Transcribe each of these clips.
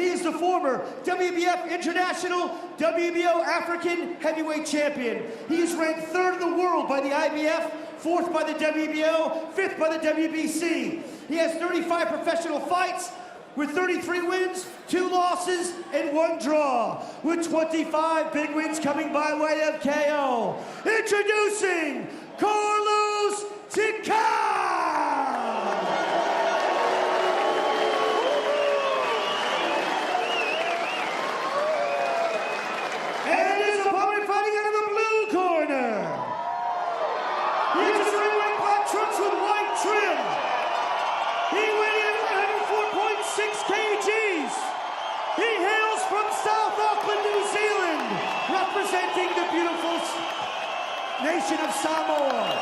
He is the former WBF International WBO African Heavyweight Champion. He is ranked 3rd in the world by the IBF, 4th by the WBO, 5th by the WBC. He has 35 professional fights with 33 wins, 2 losses, and 1 draw, with 25 big wins coming by way of KO. Introducing Carlos Takam! And his opponent fighting out of the blue corner. He is a three-way black trunks with white trim. He weighed in 104.6 kgs. He hails from South Auckland, New Zealand, representing the beautiful nation of Samoa.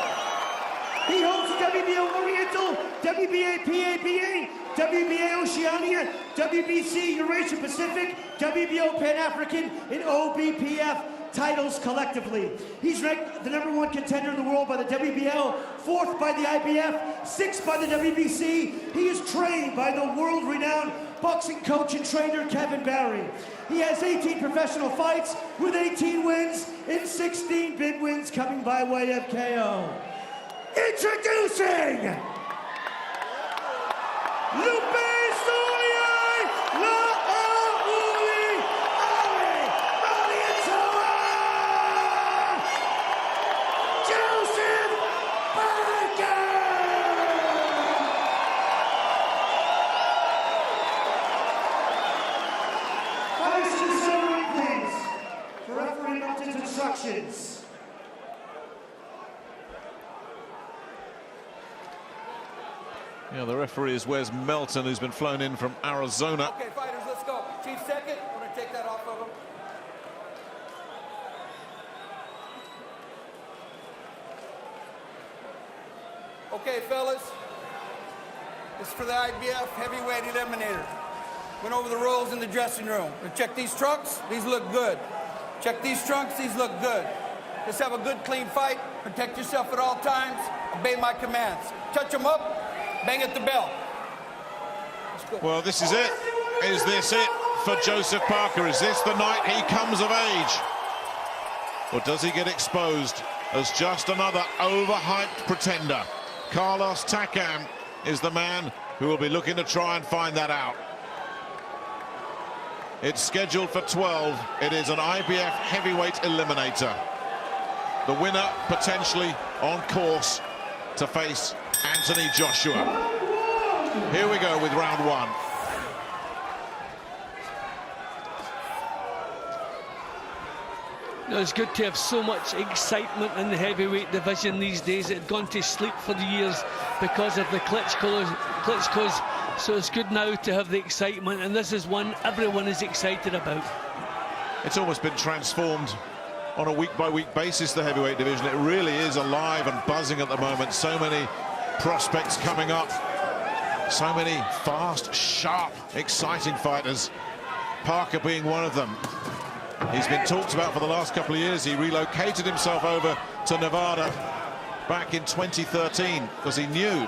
He holds the WBO Oriental, WBA PABA, WBA Oceania, WBC Eurasian Pacific, WBO Pan-African, and OBPF titles collectively. He's ranked the #1 contender in the world by the WBO, 4th by the IBF, 6th by the WBC. He is trained by the world-renowned boxing coach and trainer Kevin Barry. He has 18 professional fights with 18 wins and 16 big wins coming by way of KO. Introducing Lupe Soliai La'auli Ali Malietoa Joseph Parker! Fighters to the center ring, please, for referee Upton's instructions. Yeah, the referee is Wes Melton, who's been flown in from Arizona. Okay, fighters, let's go. Chief second, we're going to take that off of him. Okay, fellas, this is for the IBF Heavyweight Eliminator. Went over the rules in the dressing room. We check these trunks, these look good. Check these trunks, these look good. Just have a good, clean fight. Protect yourself at all times. Obey my commands. Touch them up. Bang at the bell. Well, this is it. Is this it for Joseph Parker? Is this the night he comes of age? Or does he get exposed as just another overhyped pretender? Carlos Takam is the man who will be looking to try and find that out. It's scheduled for 12. It is an IBF heavyweight eliminator. The winner potentially on course to face Anthony Joshua. Here we go with round 1. It's good to have so much excitement in the heavyweight division these days. It had gone to sleep for the years because of the Klitschko's. So it's good now to have the excitement, and this is one everyone is excited about. It's almost been transformed on a week-by-week basis, the heavyweight division. It really is alive and buzzing at the moment. So many prospects coming up. So many fast, sharp, exciting fighters. Parker being one of them. He's been talked about for the last couple of years. He relocated himself over to Nevada back in 2013 because he knew,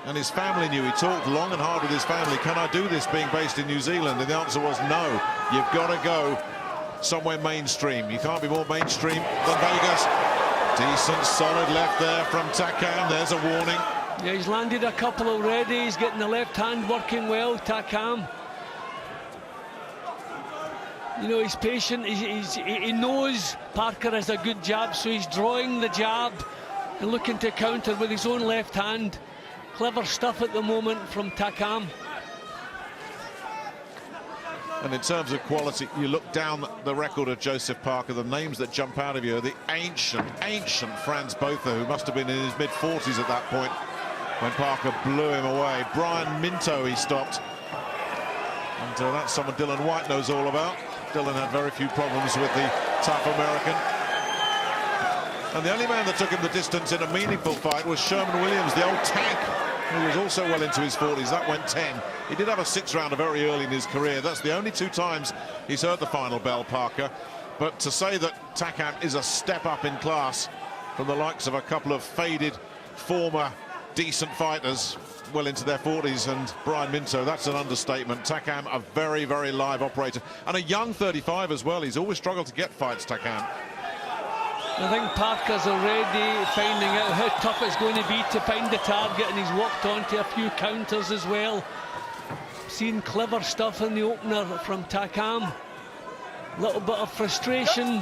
and his family knew. He talked long and hard with his family. Can I do this being based in New Zealand? And the answer was no. You've got to go somewhere mainstream. You can't be more mainstream than Vegas. Decent, solid left there from Takam. There's a warning. Yeah, he's landed a couple already. He's getting the left hand working well, Takam. You know, he's patient. He knows Parker has a good jab, so he's drawing the jab and looking to counter with his own left hand. Clever stuff at the moment from Takam. And in terms of quality, you look down the record of Joseph Parker, the names that jump out of you are the ancient Franz Botha, who must have been in his mid-40s at that point when Parker blew him away. Brian Minto he stopped. And that's someone Dylan White knows all about. Dylan had very few problems with the tough American. And the only man that took him the distance in a meaningful fight was Sherman Williams, the old tank, who was also well into his 40s. That went 10. He did have a 6-rounder very early in his career. That's the only 2 times he's heard the final bell, Parker. But to say that Takam is a step up in class from the likes of a couple of faded former decent fighters, well into their 40s, and Brian Minto, that's an understatement. Takam, a very, very live operator, and a young 35 as well. He's always struggled to get fights, Takam. I think Parker's already finding out how tough it's going to be to find the target, and he's walked onto a few counters as well. Seen clever stuff in the opener from Takam. A little bit of frustration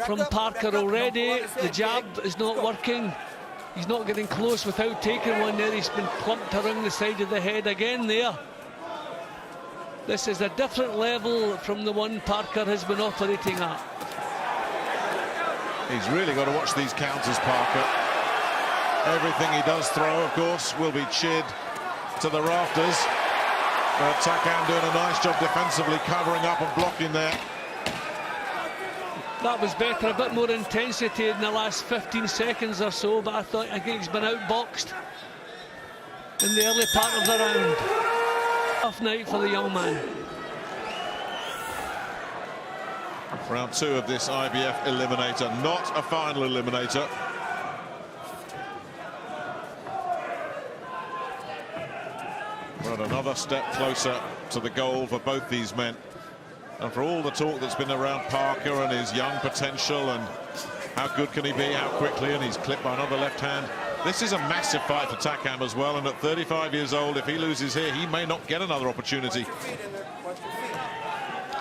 from Parker already. The jab is not working. He's not getting close without taking one there. He's been clumped around the side of the head again there. This is a different level from the one Parker has been operating at. He's really got to watch these counters, Parker. Everything he does throw, of course, will be cheered to the rafters. But Takam doing a nice job defensively, covering up and blocking there. That was better, a bit more intensity in the last 15 seconds or so, but I think he's been outboxed in the early part of the round. Tough night for the young man. Round 2 of this IBF eliminator, not a final eliminator. But another step closer to the goal for both these men. And for all the talk that's been around Parker and his young potential and how good can he be, how quickly, and he's clipped by another left hand. This is a massive fight for Takam as well, and at 35 years old, if he loses here, he may not get another opportunity.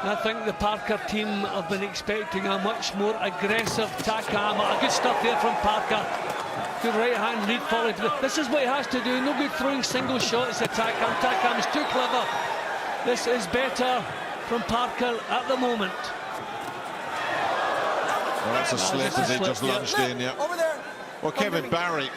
I think the Parker team have been expecting a much more aggressive Takam. Good stuff there from Parker. Good right hand lead forward. This is what he has to do. No good throwing single shots at Takam. Takam is too clever. This is better from Parker at the moment. Well, that's a slip as he just lunged in, yeah. Over there. Well, Kevin Barry,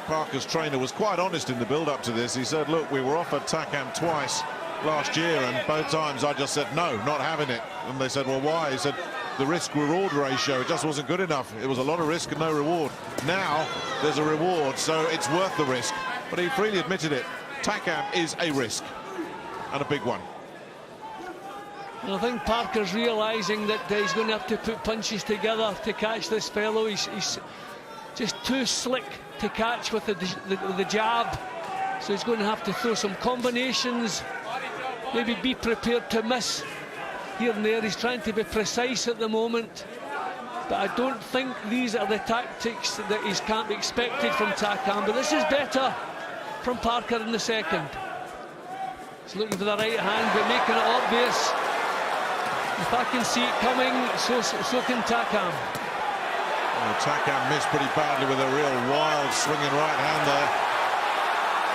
Parker's trainer, was quite honest in the build-up to this. He said, look, we were offered Takam twice last year, and both times I just said, no, not having it. And they said, well, why? He said, the risk-reward ratio, it just wasn't good enough. It was a lot of risk and no reward. Now, there's a reward, so it's worth the risk. But he freely admitted it. Takam is a risk, and a big one. I think Parker's realising that he's going to have to put punches together to catch this fellow. He's just too slick to catch with the jab. So he's going to have to throw some combinations, maybe be prepared to miss here and there. He's trying to be precise at the moment. But I don't think these are the tactics that can't be expected from Takam. But this is better from Parker in the second. He's looking for the right hand, but making it obvious. If I can see it coming, so can Takam. Well, Takam missed pretty badly with a real wild swinging right hand there.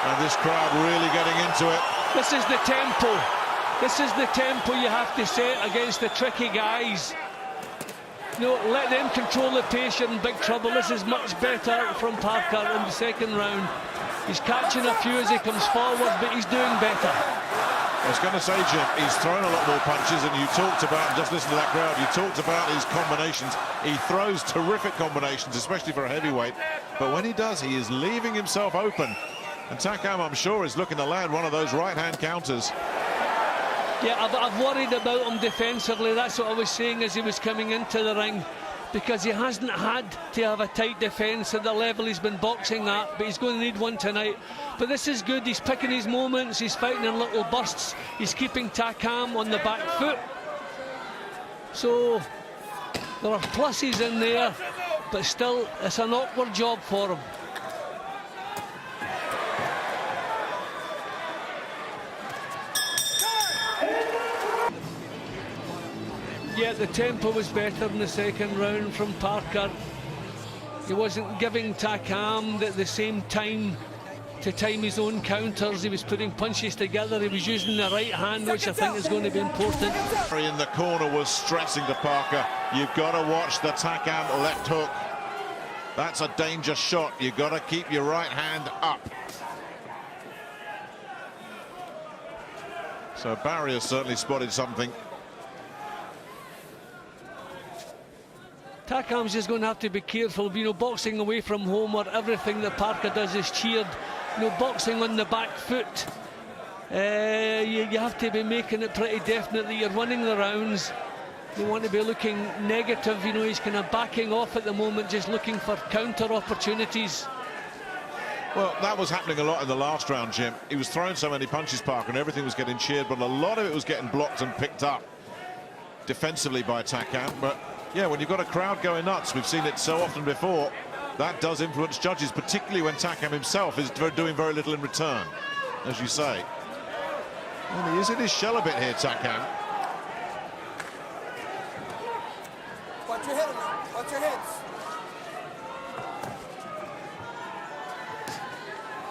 And this crowd really getting into it. This is the tempo. This is the tempo you have to set against the tricky guys. No, let them control the pace. You're in big trouble. This is much better from Parker in the second round. He's catching a few as he comes forward, but he's doing better. I was going to say, Jim, he's thrown a lot more punches, and you talked about, just listen to that crowd, you talked about his combinations. He throws terrific combinations, especially for a heavyweight. But when he does, he is leaving himself open. And Takam, I'm sure, is looking to land one of those right-hand counters. Yeah, I've worried about him defensively. That's what I was saying as he was coming into the ring, because he hasn't had to have a tight defence at the level he's been boxing at, but he's going to need one tonight. But this is good. He's picking his moments. He's fighting in little bursts. He's keeping Takam on the back foot. So there are pluses in there, but still it's an awkward job for him. Yeah, the tempo was better in the second round from Parker. He wasn't giving Takam the same time to time his own counters. He was putting punches together. He was using the right hand, which I think is going to be important. In the corner was stressing to Parker, you've got to watch the Takam left hook. That's a danger shot. You've got to keep your right hand up. So Barry has certainly spotted something. Takam's just going to have to be careful, you know, boxing away from home where everything that Parker does is cheered. You know, boxing on the back foot, you have to be making it pretty definite that you're winning the rounds. You want to be looking negative, you know, he's kind of backing off at the moment, just looking for counter opportunities. Well, that was happening a lot in the last round, Jim. He was throwing so many punches, Parker, and everything was getting cheered, but a lot of it was getting blocked and picked up defensively by Takam. But yeah, when you've got a crowd going nuts, we've seen it so often before, that does influence judges, particularly when Takam himself is doing very little in return, as you say. And he is in his shell a bit here, Takam. Watch your head, watch your heads.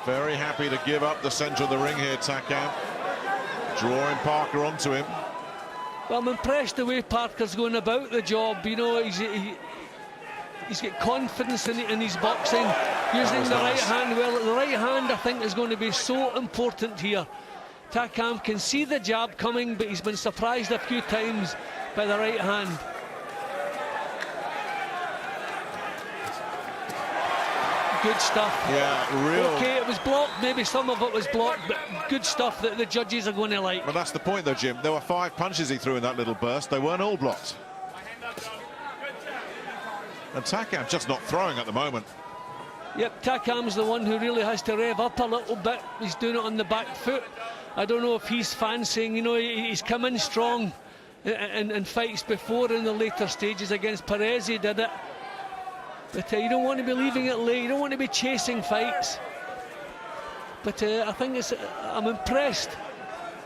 Very happy to give up the centre of the ring here, Takam. Drawing Parker onto him. Well, I'm impressed the way Parker's going about the job. You know, he's got confidence in his boxing, using the right hand well. The right hand, I think, is going to be so important here. Takam can see the jab coming, but he's been surprised a few times by the right hand. Good stuff. Yeah, real. Okay, it was blocked. Maybe some of it was blocked, but good stuff that the judges are going to like. But that's the point, though, Jim. There were 5 punches he threw in that little burst. They weren't all blocked. And Takam just not throwing at the moment. Yep, Takam's the one who really has to rev up a little bit. He's doing it on the back foot. I don't know if he's fancying, you know, he's come in strong in fights before in the later stages. Against Perez, he did it. But you don't want to be leaving it late. You don't want to be chasing fights. But I think I'm impressed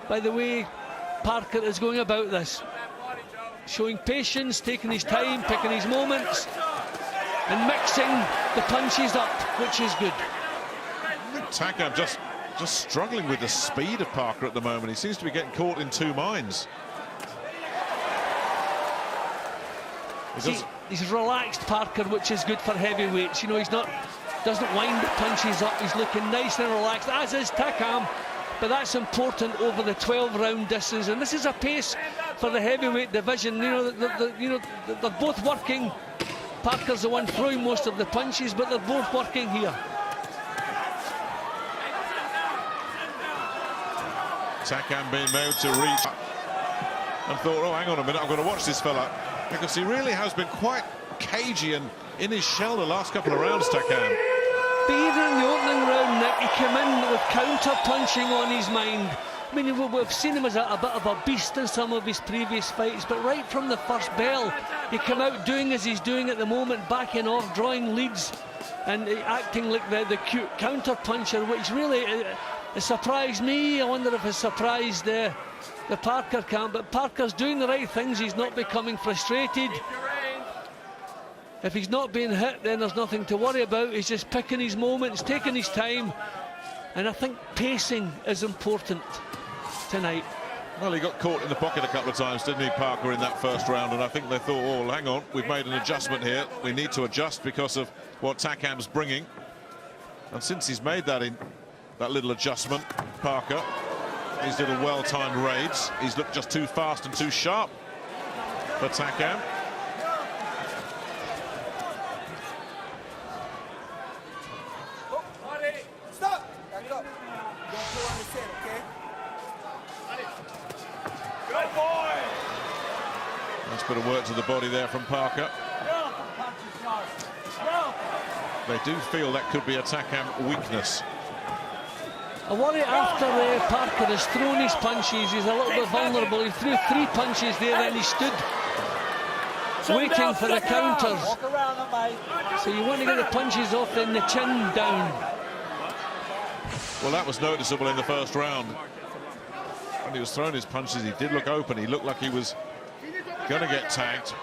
by the way Parker is going about this. Showing patience, taking his time, picking his moments, and mixing the punches up, which is good. Takam just struggling with the speed of Parker at the moment. He seems to be getting caught in 2 minds. He's relaxed, Parker, which is good for heavyweights. You know, doesn't wind the punches up. He's looking nice and relaxed, as is Takam. But that's important over the 12-round distance. And this is a pace for the heavyweight division. You know, they're both working. Parker's the one throwing most of the punches, but they're both working here. Takam being able to reach and thought, oh, hang on a minute, I'm going to watch this fella, because he really has been quite cagey and in his shell the last couple of rounds, Takam. But even in the opening round, Nick, he came in with counter-punching on his mind. I mean, we've seen him as a bit of a beast in some of his previous fights, but right from the first bell, he came out doing as he's doing at the moment, backing off, drawing leads, and acting like the cute counter-puncher, which really it surprised me. I wonder if it surprised the Parker camp, but Parker's doing the right things. He's not becoming frustrated. If he's not being hit, then there's nothing to worry about. He's just picking his moments, taking his time, and I think pacing is important tonight. Well, he got caught in the pocket a couple of times, didn't he, Parker, in that first round, and I think they thought, oh, hang on, we've made an adjustment here. We need to adjust because of what Takam's bringing. And since he's made that little adjustment, Parker, these little well-timed raids, he's looked just too fast and too sharp for Takam. Stop! Back it up. Don't pull on his head, okay? Good boy! Nice bit of work to the body there from Parker. They do feel that could be a Takam weakness. I worry after Parker has thrown his punches, he's a little bit vulnerable. He threw 3 punches there, then he stood waiting for the counters. So you want to get the punches off, then the chin down. Well, that was noticeable in the first round. When he was throwing his punches, he did look open. He looked like he was going to get tagged.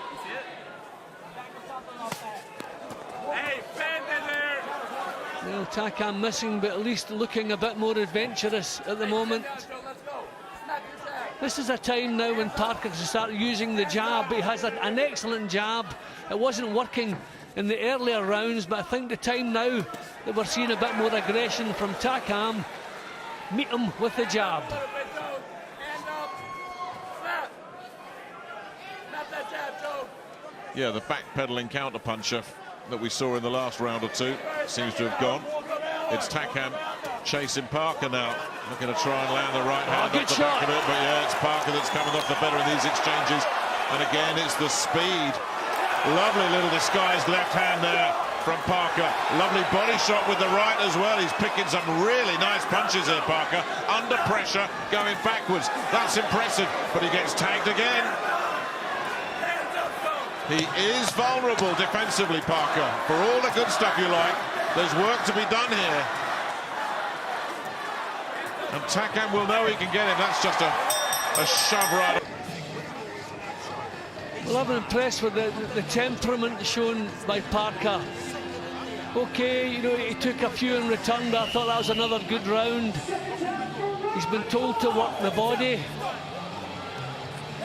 Well, Takam missing, but at least looking a bit more adventurous at the moment. This is a time now when Parker can start using the jab. He has an excellent jab. It wasn't working in the earlier rounds, but I think the time now that we're seeing a bit more aggression from Takam, meet him with the jab. Yeah, the backpedaling counter-puncher that we saw in the last round or two seems to have gone. It's Takam chasing Parker now, looking to try and land the right hand off the back of it, but yeah, it's Parker that's coming off the better in these exchanges. And again, it's the speed. Lovely little disguised left hand there from Parker. Lovely body shot with the right as well. He's picking some really nice punches here, Parker. Under pressure, going backwards. That's impressive, but he gets tagged again. He is vulnerable defensively, Parker. For all the good stuff you like, there's work to be done here. And Takam will know he can get him. That's just a shove right. Well, I'm impressed with the temperament shown by Parker. Okay, you know, he took a few and returned. I thought that was another good round. He's been told to work the body.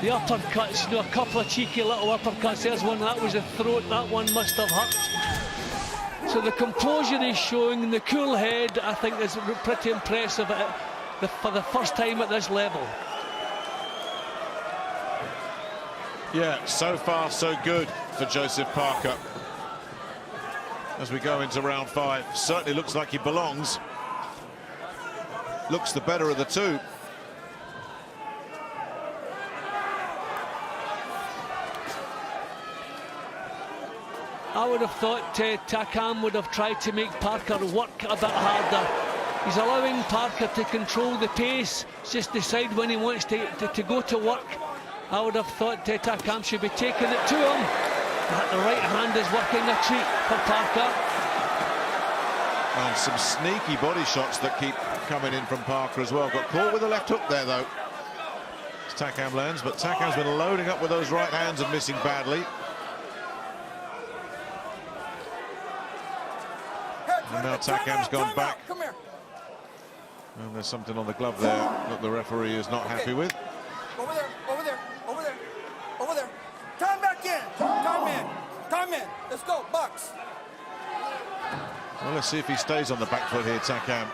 The uppercuts, you know, a couple of cheeky little uppercuts. There's one, that was the throat, that one must have hurt. So the composure he's showing and the cool head, I think, is pretty impressive for the first time at this level. Yeah, so far so good for Joseph Parker. As we go into round 5, certainly looks like he belongs. Looks the better of the two. I would have thought Takam would have tried to make Parker work a bit harder. He's allowing Parker to control the pace, just decide when he wants to go to work. I would have thought Takam should be taking it to him. But the right hand is working a treat for Parker. And some sneaky body shots that keep coming in from Parker as well. Got caught with the left hook there, though. It's Takam lands, but Takam's been loading up with those right hands and missing badly. And now Takam's gone back. And there's something on the glove there that the referee is not happy with. Over there, over there, over there, over there. Time back in. Time in. Time in. Let's go, Bucks. Well, let's see if he stays on the back foot here, Takam.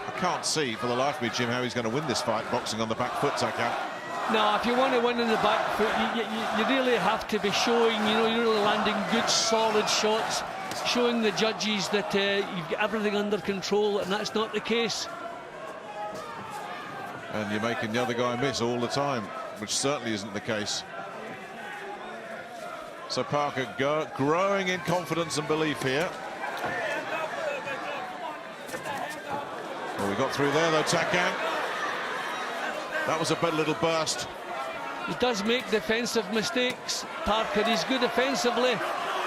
I can't see for the life of me, Jim, how he's going to win this fight boxing on the back foot, Takam. No, if you want to win on the back foot, you really have to be showing, you know, you're really landing good, solid shots, showing the judges that you've got everything under control, and that's not the case. And you're making the other guy miss all the time, which certainly isn't the case. So Parker growing in confidence and belief here. Well, we got through there, though, Takam. That was a little burst. He does make defensive mistakes, Parker. He's good offensively,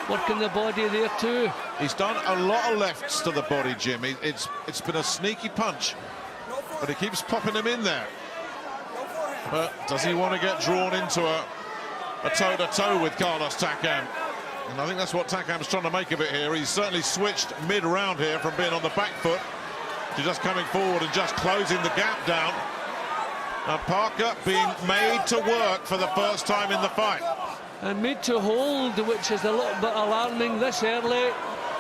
working the body there too. He's done a lot of lefts to the body, Jim. It's been a sneaky punch, but he keeps popping him in there. But does he want to get drawn into a toe-to-toe with Carlos Takam? And I think that's what Takam's trying to make of it here. He's certainly switched mid-round here from being on the back foot to just coming forward and just closing the gap down. And Parker being made to work for the first time in the fight. And made to hold, which is a little bit alarming this early.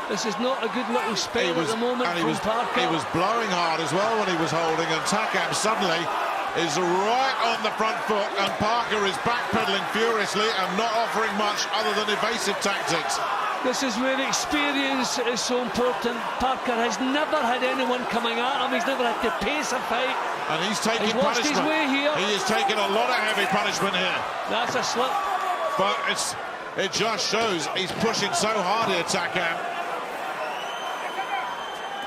This is not a good little spell at the moment from Parker. He was blowing hard as well when he was holding, and Takam suddenly is right on the front foot, and Parker is backpedaling furiously and not offering much other than evasive tactics. This is where experience is so important. Parker has never had anyone coming at him. He's never had to pace a fight. And he's taking watched punishment. his way here. He is taking a lot of heavy punishment here. That's a slip. But it just shows he's pushing so hard here, Takam.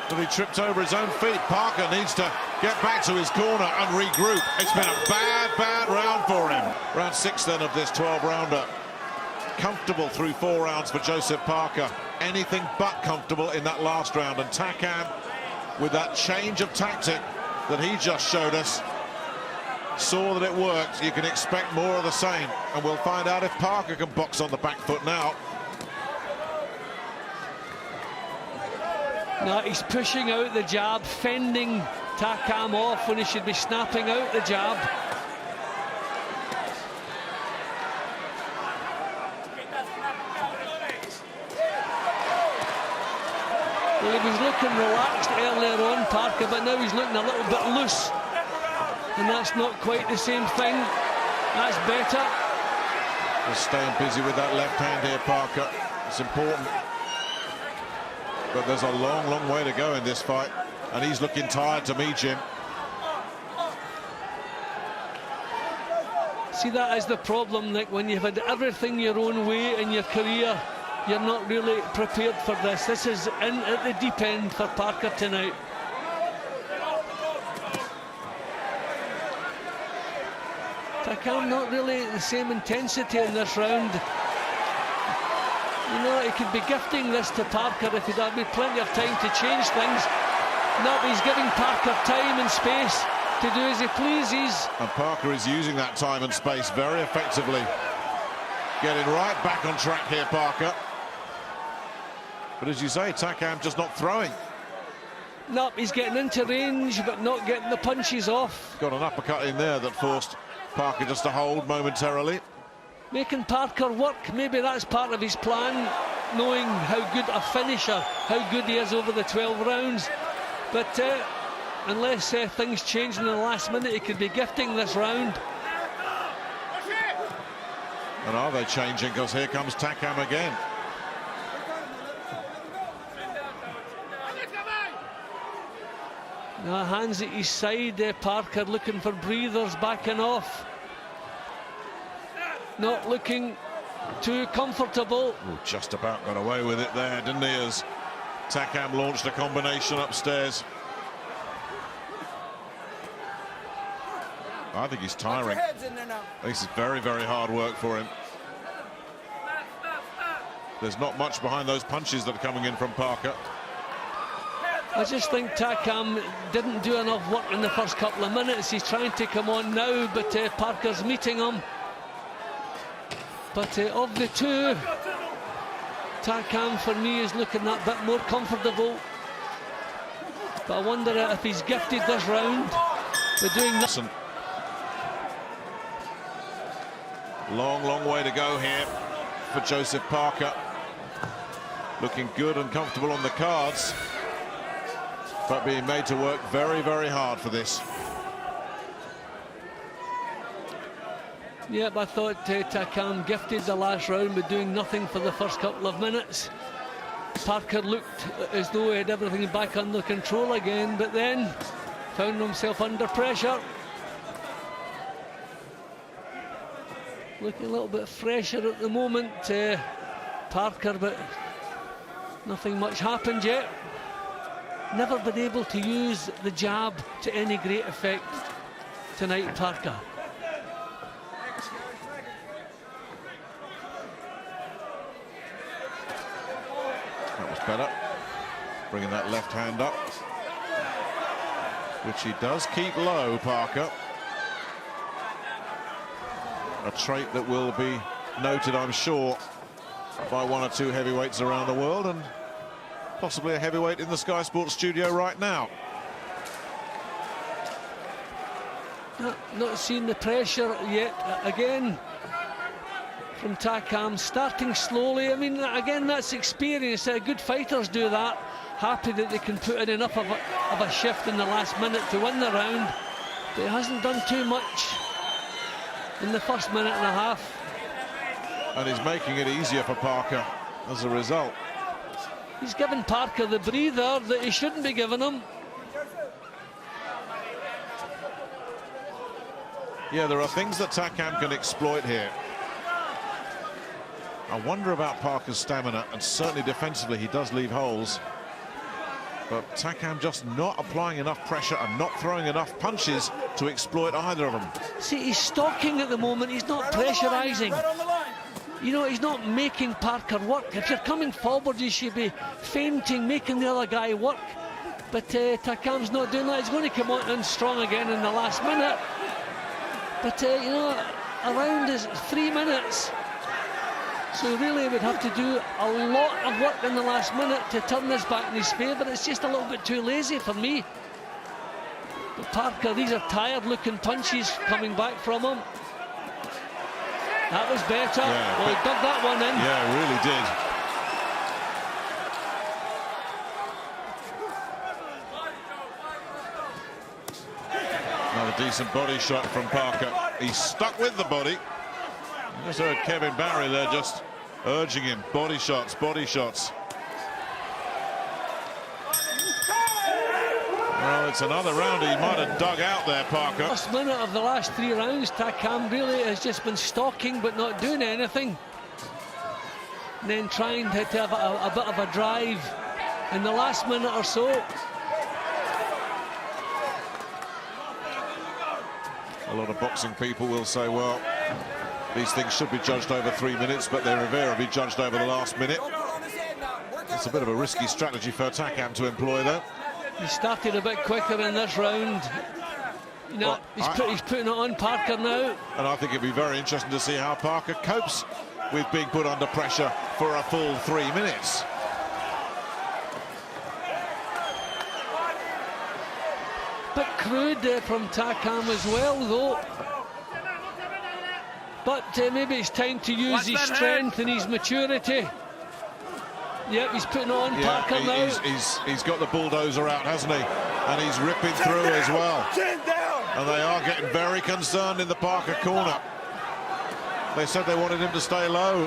But he tripped over his own feet. Parker needs to get back to his corner and regroup. It's been a bad round for him. Round 6 then of this 12-rounder. Comfortable through 4 rounds for Joseph Parker. Anything but comfortable in that last round. And Takam, with that change of tactic that he just showed us, saw that it worked. You can expect more of the same. And we'll find out if Parker can box on the back foot now. No, he's pushing out the jab, fending Takam off when he should be snapping out the jab. Well, he was looking relaxed earlier on, Parker, but now he's looking a little bit loose. And that's not quite the same thing. That's better. Just staying busy with that left hand here, Parker. It's important. But there's a long way to go in this fight. And he's looking tired to me, Jim. See, that is the problem, Nick, when you've had everything your own way in your career. you're not really prepared for this. This is in at the deep end for Parker tonight. Takam not really the same intensity in this round. You know, he could be gifting this to Parker if he'd had plenty of time to change things. No, he's giving Parker time and space to do as he pleases. And Parker is using that time and space very effectively. Getting right back on track here, Parker. But as you say, Takam just not throwing. No, he's getting into range, but not getting the punches off. Got an uppercut in there that forced Parker just to hold momentarily. Making Parker work, maybe that's part of his plan, knowing how good a finisher, how good he is over the 12 rounds. But unless things change in the last minute, he could be gifting this round. And are they changing? Because here comes Takam again. Now, hands at his side, Parker looking for breathers, backing off. Not looking too comfortable. Ooh, just about got away with it there, didn't he, as Takam launched a combination upstairs. I think he's tiring. This is very, very hard work for him. There's not much behind those punches that are coming in from Parker. I just think Takam didn't do enough work in the first couple of minutes. He's trying to come on now, but Parker's meeting him. But of the two, Takam for me is looking that bit more comfortable. But I wonder if he's gifted this round with doing nothing. Long, long way to go here for Joseph Parker. Looking good and comfortable on the cards, but being made to work very, very hard for this. Yep, I thought Takam gifted the last round with doing nothing for the first couple of minutes. Parker looked as though he had everything back under control again, but then found himself under pressure. Looking a little bit fresher at the moment, Parker, but nothing much happened yet. Never been able to use the jab to any great effect tonight, Parker. That was better. Bringing that left hand up, which he does keep low, Parker. A trait that will be noted, I'm sure, by one or two heavyweights around the world, and possibly a heavyweight in the Sky Sports studio right now. Not seeing the pressure yet. Again, from Takam, starting slowly. I mean, again, that's experience. Good fighters do that. Happy that they can put in enough of a shift in the last minute to win the round. But he hasn't done too much in the first minute and a half. And he's making it easier for Parker as a result. He's given Parker the breather that he shouldn't be giving him. Yeah, there are things that Takam can exploit here. I wonder about Parker's stamina, and certainly defensively he does leave holes. But Takam just not applying enough pressure and not throwing enough punches to exploit either of them. See, he's stalking at the moment, he's not pressurising. You know, he's not making Parker work. If you're coming forward, you should be feinting, making the other guy work. But Takam's not doing that. He's going to come on in strong again in the last minute. But, you know, a round is 3 minutes. So really would have to do a lot of work in the last minute to turn this back in his favour. It's just a little bit too lazy for me. But Parker, these are tired-looking punches coming back from him. That was better. Yeah, well, he dug that one in. Yeah, really did. Another decent body shot from Parker. He's stuck with the body. You just heard Kevin Barry there just urging him. Body shots, body shots. Well, it's another round he might have dug out there, Parker. First minute of the last 3 rounds, Takam really has just been stalking but not doing anything. and then trying to have a bit of a drive in the last minute or so. A lot of boxing people will say, well, these things should be judged over 3 minutes, but they're invariably judged over the last minute. It's a bit of a risky strategy for Takam to employ, though. He started a bit quicker in this round. You know, well, he's putting it on Parker now. And I think it'd be very interesting to see how Parker copes with being put under pressure for a full 3 minutes. Bit crude from Takam as well, though. But maybe it's time to use his strength and his maturity. Yep, he's putting on Parker now. He's got the bulldozer out, hasn't he? And he's ripping through as well. And they are getting very concerned in the Parker corner. They said they wanted him to stay low.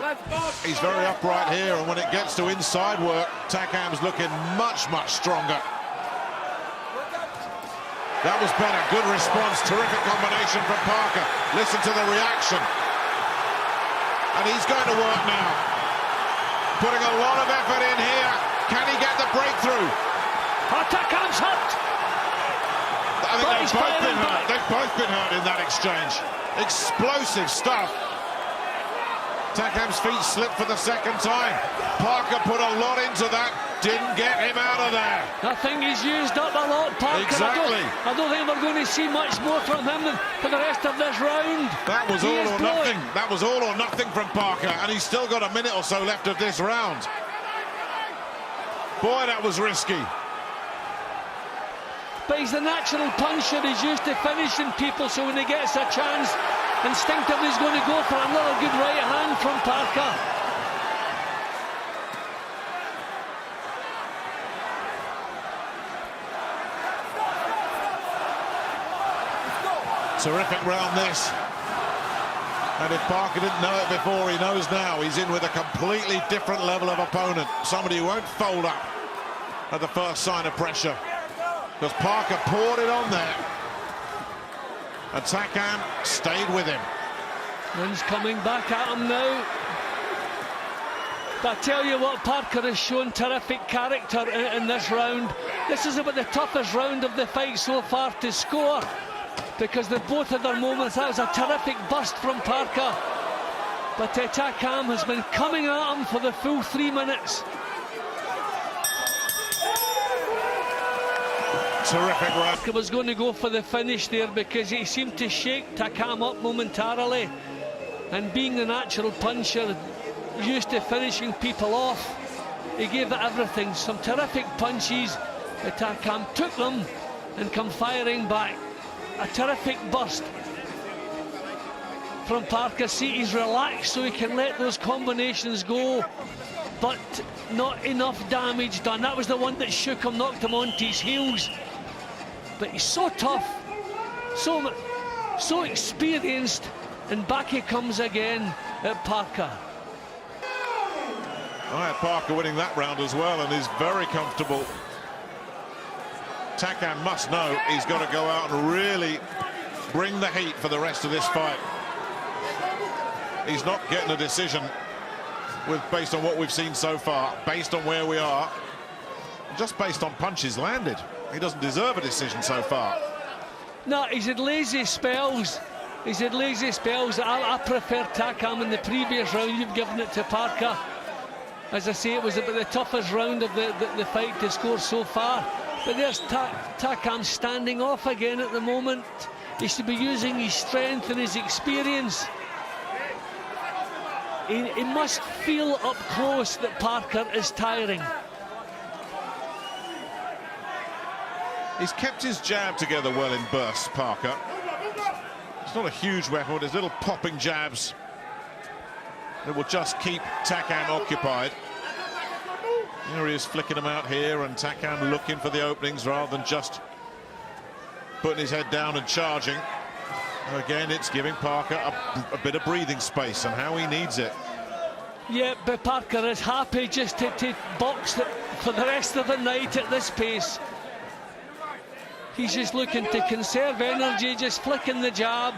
He's very upright here, and when it gets to inside work, Takam's looking much, much stronger. That was better. Good response. Terrific combination from Parker. Listen to the reaction. And he's going to work now. Putting a lot of effort in here. Can he get the breakthrough? Takam's hurt. I think they've both been hurt. They've both been hurt in that exchange. Explosive stuff. Takam's feet slipped for the second time. Parker put a lot into that. Didn't get him out of there. I think he's used up a lot, Parker. Exactly. I don't think we're going to see much more from him for the rest of this round. That was all or nothing. That was all or nothing from Parker, and he's still got a minute or so left of this round. Boy, that was risky. But he's the natural puncher. He's used to finishing people, so when he gets a chance, instinctively he's going to go for another good right hand from Parker. Terrific round this. And if Parker didn't know it before, he knows now. He's in with a completely different level of opponent. Somebody who won't fold up at the first sign of pressure. Because Parker poured it on there. And Takam stayed with him. And he's coming back at him now. But I tell you what, Parker has shown terrific character in this round. This is about the toughest round of the fight so far to score, because they both had their moments. That was a terrific burst from Parker. But Takam has been coming at him for the full 3 minutes. Terrific round. Parker was going to go for the finish there because he seemed to shake Takam up momentarily. And being the natural puncher, used to finishing people off, he gave it everything. Some terrific punches. Takam took them and come firing back. A terrific burst from Parker. See, he's relaxed so he can let those combinations go, but not enough damage done. That was the one that shook him, knocked him onto his heels. But he's so tough, so experienced, and back he comes again at Parker. I had Parker winning that round as well, and is very comfortable. Takam must know he's got to go out and really bring the heat for the rest of this fight. He's not getting a decision based on what we've seen so far, based on where we are, just based on punches landed. He doesn't deserve a decision so far. No, he's had lazy spells. He's had lazy spells. I prefer Takam in the previous round. You've given it to Parker. As I say, it was about the toughest round of the fight to score so far. But there's Takam standing off again at the moment. He should be using his strength and his experience. He must feel up close that Parker is tiring. He's kept his jab together well in bursts, Parker. It's not a huge weapon, it's little popping jabs that will just keep Takam occupied. Here he is flicking them out here, and Takam looking for the openings rather than just putting his head down and charging. Again, it's giving Parker a bit of breathing space, and how he needs it. Yeah, but Parker is happy just to box for the rest of the night at this pace. He's just looking to conserve energy, just flicking the jab.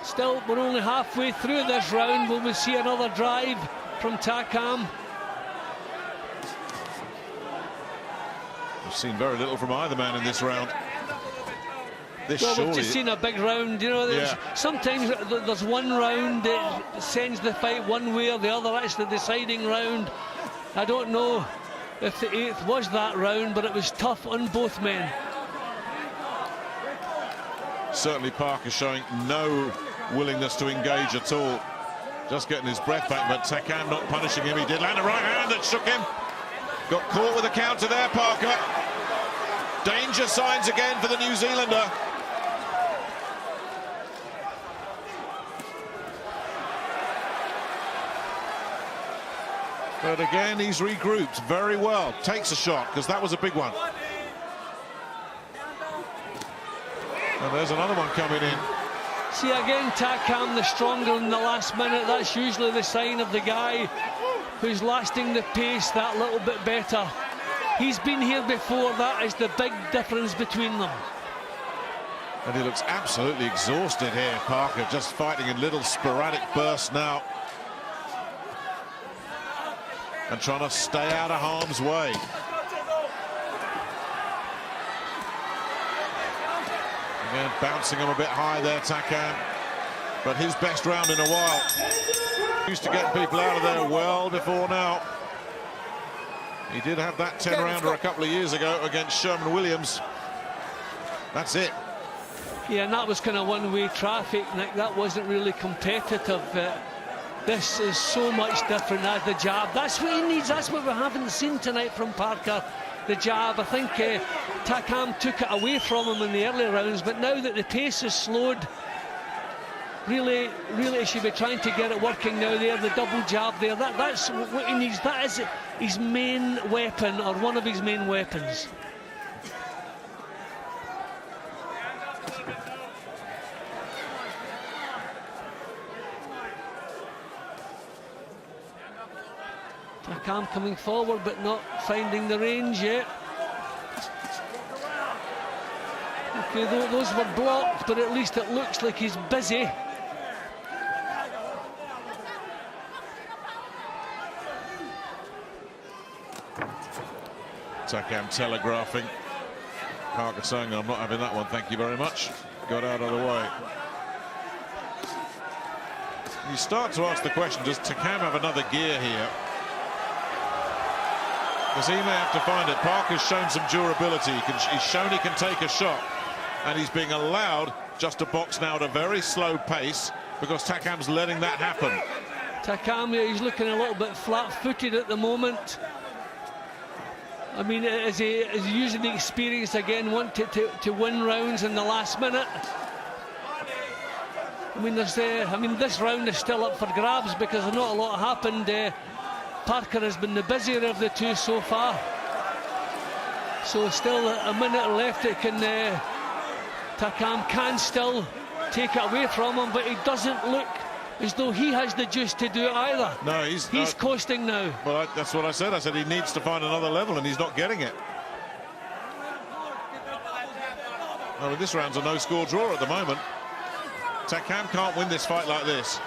Still, we're only halfway through this round. Will we see another drive from Takam? We've seen very little from either man in this round. Well, we've just seen a big round, you know. Sometimes there's one round that sends the fight one way or the other. That's the deciding round. I don't know if the 8th was that round, but it was tough on both men. Certainly Parker showing no willingness to engage at all. Just getting his breath back, but Takam not punishing him. He did land a right hand that shook him. Got caught with a counter there, Parker. Danger signs again for the New Zealander. But again, he's regrouped very well. Takes a shot, because that was a big one. And there's another one coming in. See, again, Takam the stronger in the last minute. That's usually the sign of the guy who's lasting the pace that little bit better. He's been here before. That is the big difference between them. And he looks absolutely exhausted here, Parker, just fighting in little sporadic bursts now. And trying to stay out of harm's way. Again, bouncing him a bit high there, Takam. But his best round in a while. Used to get people out of there well before now. He did have that 10-rounder a couple of years ago against Sherman Williams. That's it. Yeah, and that was kind of one-way traffic, Nick. That wasn't really competitive. This is so much different as the jab. That's what he needs. That's what we haven't seen tonight from Parker. The jab. I think Takam took it away from him in the early rounds, but now that the pace is slowed, really he should be trying to get it working now there. The double jab there. That's what he needs. That is his main weapon, or one of his main weapons. Takam coming forward but not finding the range yet. Okay, those were blocked, but at least it looks like he's busy. Takam telegraphing. Parker saying, I'm not having that one, thank you very much. Got out of the way. You start to ask the question, does Takam have another gear here? Because he may have to find it. Parker's shown some durability. He's shown he can take a shot. And he's being allowed just to box now at a very slow pace because Takam's letting that happen. Takam, he's looking a little bit flat-footed at the moment. I mean, is he using the experience again, wanting to win rounds in the last minute? I mean, this round is still up for grabs because not a lot happened. Parker has been the busier of the two so far. So still a minute left. Takam can still take it away from him, but he doesn't look as though he has the juice to do it either. No, he's coasting now. Well, that's what I said. I said he needs to find another level, and he's not getting it. Well, this round's a no-score draw at the moment. Takam can't win this fight like this.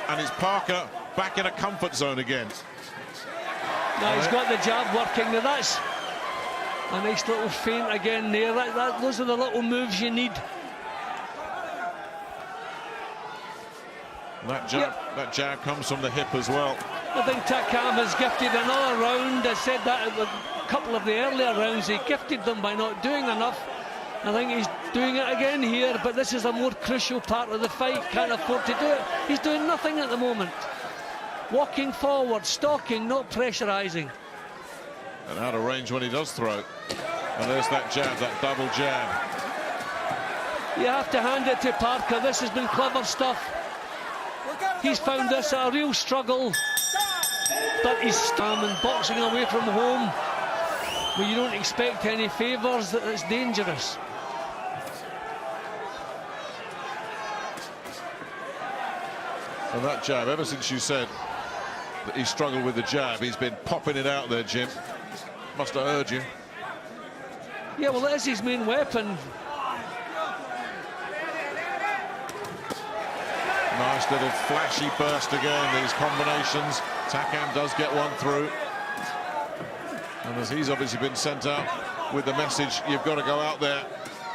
And it's Parker back in a comfort zone again. Now he's got the jab working. Now that's a nice little feint again there. Those are the little moves you need. That jab comes from the hip as well. I think Takam has gifted another round. I said that in a couple of the earlier rounds. He gifted them by not doing enough. I think he's doing it again here, but this is a more crucial part of the fight. Can't afford to do it. He's doing nothing at the moment. Walking forward, stalking, not pressurising. And out of range when he does throw. And there's that jab, that double jab. You have to hand it to Parker. This has been clever stuff. He's found this a real struggle. But he's standing, boxing away from home, where you don't expect any favours. It's dangerous. And that jab, ever since you said that he struggled with the jab, he's been popping it out there, Jim. Must have heard you. Yeah, well, that is his main weapon. Nice little flashy burst again, these combinations. Takam does get one through. And as he's obviously been sent out with the message, you've got to go out there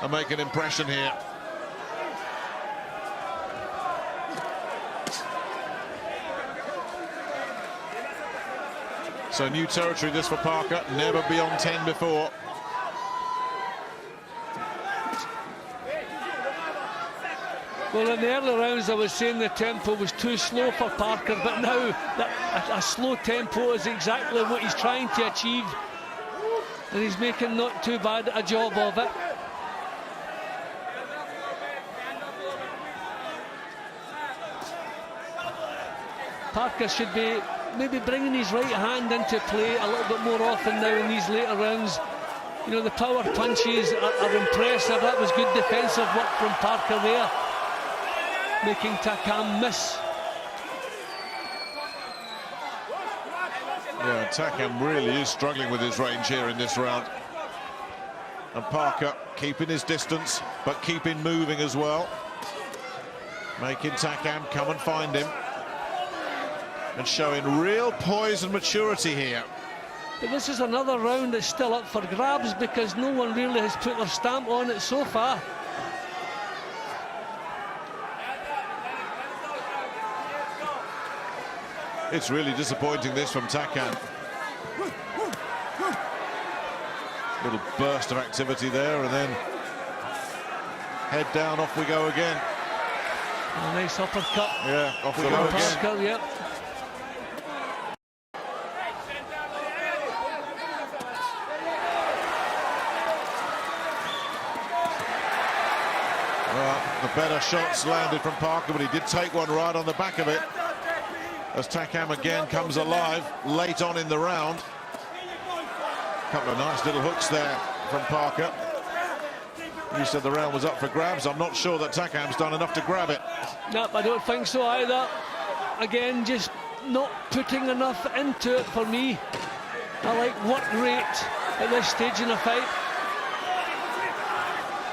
and make an impression here. So new territory this for Parker, never beyond 10 before. Well, in the early rounds I was saying the tempo was too slow for Parker, but now a slow tempo is exactly what he's trying to achieve, and he's making not too bad a job of it. Parker should be maybe bringing his right hand into play a little bit more often now in these later rounds. You know, the power punches are impressive. That was good defensive work from Parker there, making Takam miss. Yeah, Takam really is struggling with his range here in this round. And Parker keeping his distance, but keeping moving as well. Making Takam come and find him. And showing real poise and maturity here. But this is another round that's still up for grabs because no one really has put their stamp on it so far. It's really disappointing, this from Takam. Little burst of activity there, and then head down, off we go again. A nice uppercut. Yeah, off we go again. Parker, yep. The better shots landed from Parker, but he did take one right on the back of it. As Takam again comes alive late on in the round. A couple of nice little hooks there from Parker. You said the round was up for grabs. I'm not sure that Takam's done enough to grab it. Nope, I don't think so either. Again, just not putting enough into it for me. I like work rate at this stage in the fight.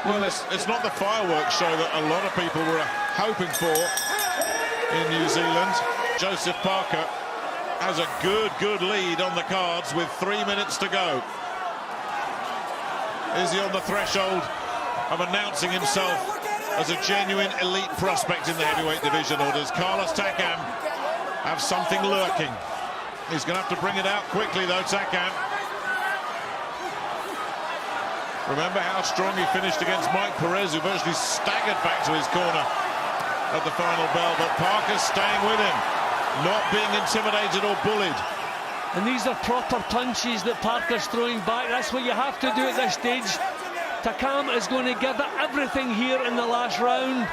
Well, it's not the fireworks show that a lot of people were hoping for in New Zealand. Joseph Parker has a good lead on the cards with 3 minutes to go. Is he on the threshold of announcing himself as a genuine elite prospect in the heavyweight division, or does Carlos Takam have something lurking? He's going to have to bring it out quickly though, Takam. Remember how strong he finished against Mike Perez, who virtually staggered back to his corner at the final bell, but Parker's staying with him, not being intimidated or bullied. And these are proper punches that Parker's throwing back. That's what you have to do at this stage. Takam is going to give it everything here in the last round.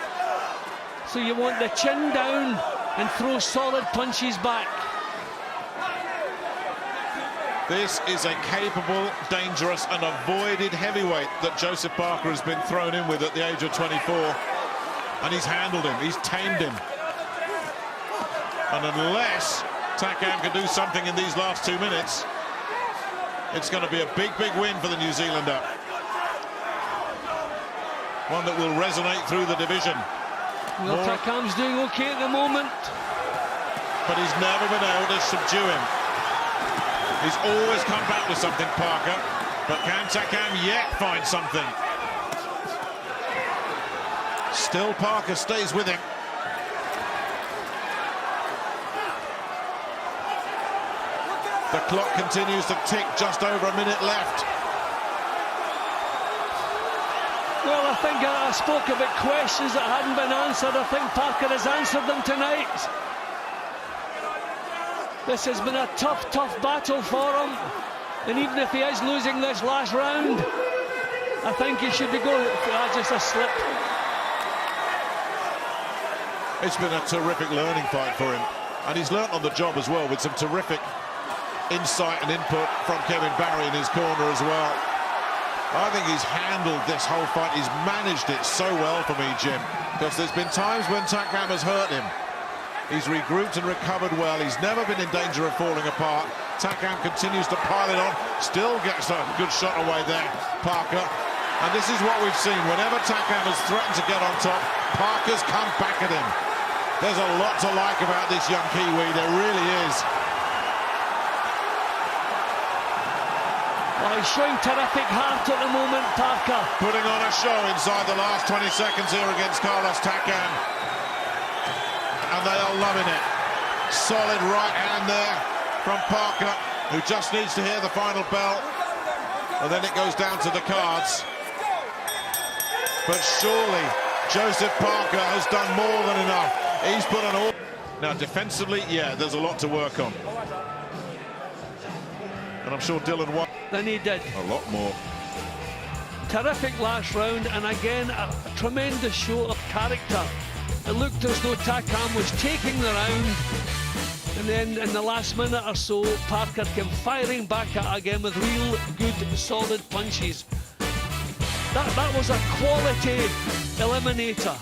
So you want the chin down and throw solid punches back. This is a capable, dangerous and avoided heavyweight that Joseph Parker has been thrown in with at the age of 24. And he's handled him, he's tamed him. And unless Takam can do something in these last 2 minutes, it's going to be a big win for the New Zealander. One that will resonate through the division. Well, Takam's doing okay at the moment. But he's never been able to subdue him. He's always come back with something, Parker. But can Takam yet find something? Still Parker stays with him. The clock continues to tick, just over a minute left. Well, I think I spoke about questions that hadn't been answered. I think Parker has answered them tonight. This has been a tough battle for him. And even if he is losing this last round, I think he should be going. Just a slip. It's been a terrific learning fight for him. And he's learnt on the job as well, with some terrific insight and input from Kevin Barry in his corner as well. I think he's handled this whole fight. He's managed it so well for me, Jim, because there's been times when Takam has hurt him. He's regrouped and recovered well. He's never been in danger of falling apart. Takam continues to pile it on. Still gets a good shot away there, Parker. And this is what we've seen. Whenever Takam has threatened to get on top, Parker's come back at him. There's a lot to like about this young Kiwi, there really is. Well, he's showing terrific heart at the moment, Parker. Putting on a show inside the last 20 seconds here against Carlos Takam. And they are loving it. Solid right hand there from Parker, who just needs to hear the final bell. And then it goes down to the cards. But surely Joseph Parker has done more than enough. He's put on all... Now defensively, yeah, there's a lot to work on. And I'm sure Dylan won. Than he did. A lot more. Terrific last round, and again a tremendous show of character. It looked as though Takam was taking the round, and then in the last minute or so Parker came firing back at it again with real good solid punches. That was a quality eliminator,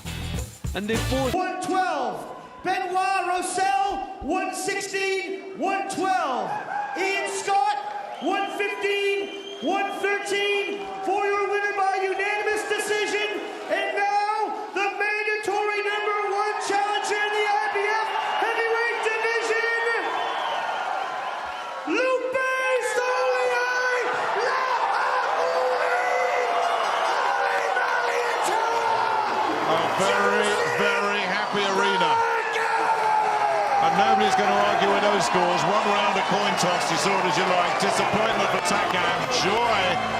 and they both... 112, Benoit Roussel, 116, 112, Ian Scott, 115, 113, for your winner by unanimous decision, and now the mandatory #1 challenger in the IBF heavyweight division, Lupe Stoliar A very, very happy arena. And nobody's going to argue with those scores. 1 round of coin toss, you saw it as you like. Disappointment for Takam, joy